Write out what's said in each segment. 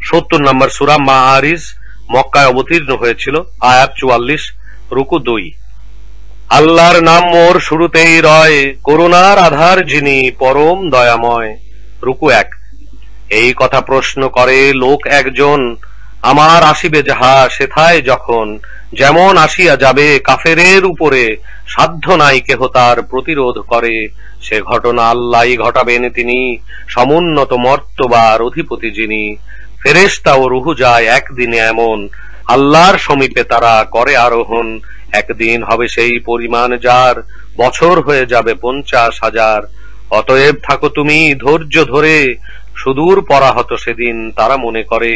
70 নম্বর সূরা মাআরিজ, মক্কায় অবতীর্ণ হয়েছিল। আয়াত 44, রুকু 2। আল্লাহর নাম মোর শুরুতেই রয়, করুণার আধার যিনি পরম দয়াময়। রুকু 1। এই কথা প্রশ্ন করে লোক একজন, আমার আসিবে যাহা সেথায় যখন, যেমন আসিয়া যাবে কাফেরের উপরে, সাধ্য নাই কেহ তার প্রতিরোধ করে। সে ঘটনা আল্লাহই ঘটাবেন তিনি, সমুন্নত মর্তবার অধিপতি যিনি। ফেরেশতা ও রূহ যায় একদিনে এমন, আল্লাহর সমীপে তারা করে আরোহণ। একদিন হবে সেই পরিমাণ যার, বছর হয়ে যাবে 50,000। অতএব থাকো তুমি ধৈর্য ধরে, সুদূর পরাহত সেদিন তারা মনে করে।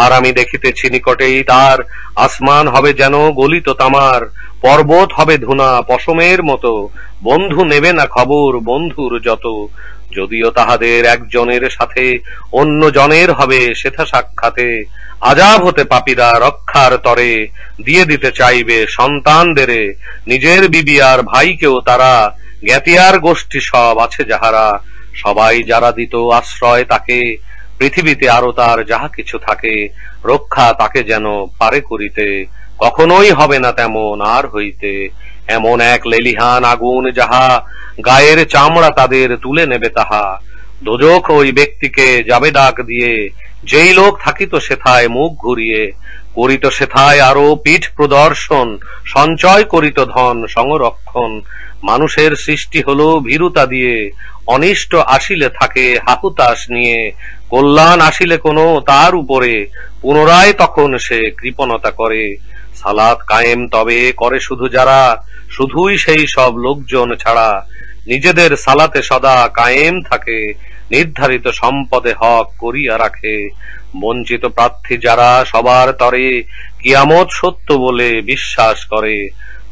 আর আমি দেখিতেছি নিকটেই তার, আসমান হবে যেন গলিত তামার, পর্বত হবে ধুনা পশমের মতো, বন্ধু নেবে না খবর বন্ধুর যত। যদিও তাহাদের একজনের সাথে অন্য জনের হবে সেথা সাক্ষাতে, আযাব হতে পাপীরা রক্ষার তরে, দিয়ে দিতে চাইবে সন্তানদেরে। নিজের বিবি আর ভাইকেও তারা, জ্ঞাতিয়ার গোষ্ঠী সব আছে যাহারা। সবাই যারা দিত আশ্রয় তাকে, পৃথিবীতে আরো তার যাহা কিছু থাকে, রক্ষা তাকে যেন পারে করিতে, কখনোই হবে না তেমন আর হইতে। এমন এক লেলিহান আগুন যাহা, গায়ের চামড়া তাদের তুলে নেবে তাহা। দোজখ ওই ব্যক্তিকে যাবে ডাক দিয়ে, যেই লোক থাকিত সেথায় মুখ ঘুরিয়ে, করিত সেথায় আরো পিঠ প্রদর্শন, সঞ্চয় করিত ধন সংরক্ষণ। মানুষের সৃষ্টি হলো ভীরুতা দিয়ে, অনিষ্ট আসিলে থাকে হাহুতাশ নিয়ে, কল্যাণ আসিলে কোনো তার উপরে, পুনরায় তখন সে কৃপণতা করে। সালাত কায়েম তবে করে শুধু যারা, শুধুই সেই সব লোকজন ছাড়া, নিজেদের সালাতে সদা কায়েম থাকে, নির্ধারিত সম্পদে হক করিয়া রাখে। বঞ্চিত প্রার্থী যারা সবার তরে, কিয়ামত সত্য বলে বিশ্বাস করে।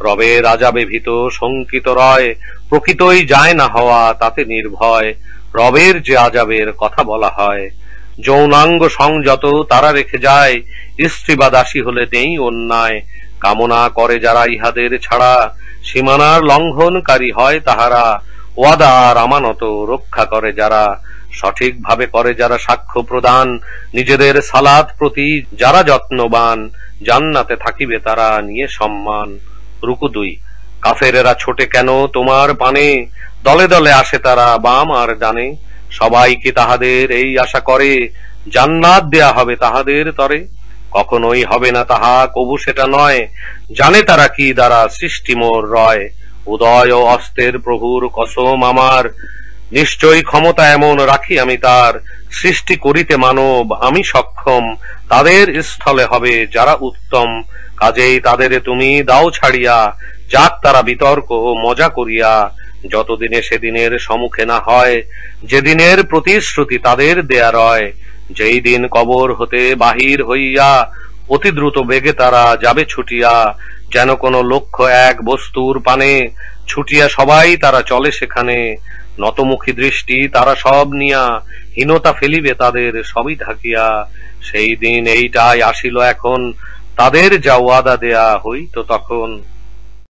রবের আযাবে ভীত শঙ্কিত রয়, প্রকৃতই যায় না হওয়া তাতে নির্ভয়। রবের যে আযাবের কথা বলা হয়, যৌনাঙ্গ সংযত তারা রেখে যায়, স্ত্রী বা দাসী হলে নেই অন্যায়। কামনা করে যারা ইহাদের ছাড়া, সীমানার লঙ্ঘনকারী হয় তাহারা। ওয়াদা আর আমানত রক্ষা করে যারা, সঠিকভাবে করে যারা সাক্ষ্য প্রদান, নিজেদের সালাত প্রতি যারা যত্নবান, জান্নাতে থাকিবে তারা নিয়ে সম্মান। রুকু 2। কাফেরেরা ছোটে কেন তোমার পানে, দলে দলে আসে তারা বাম আর ডানে। সবাই কি তাহাদের এই আশা করে, জান্নাত দেয়া হবে তাহাদের তরে। কখনোই হবে না তাহা, কবু সেটা নয়, জানে তারা কি দ্বারা সৃষ্টি মোর রয়। উদয় ও অস্তের প্রভুর কসম আমার, নিশ্চয়ই ক্ষমতা এমন রাখি আমি তার। সৃষ্টি করিতে মানব আমি সক্ষম, তাদের স্থলে হবে যারা উত্তম। কাজেই তাদের তুমি দাও ছাড়িয়া, যাক তারা বিতর্ক ও মজা করিয়া। যতদিনে সেদিনের সম্মুখে না হয়, যেদিনের প্রতিশ্রুতি তাদের দেয়া রয়। যেই দিন কবর হতে বাহির হইয়া, অতি দ্রুত বেগে তারা যাবে ছুটিয়া। যেন কোনো লক্ষ্য এক বস্তুর পানে, ছুটিয়া সবাই তারা চলে সেখানে। নতমুখী দৃষ্টি তারা সব নিয়া, হীনতা ফেলিবে তাদের সবই ঢাকিয়া। সেই দিন এইটাই আসিল এখন, তাদের যা ওয়াদা দেয়া হইত তখন।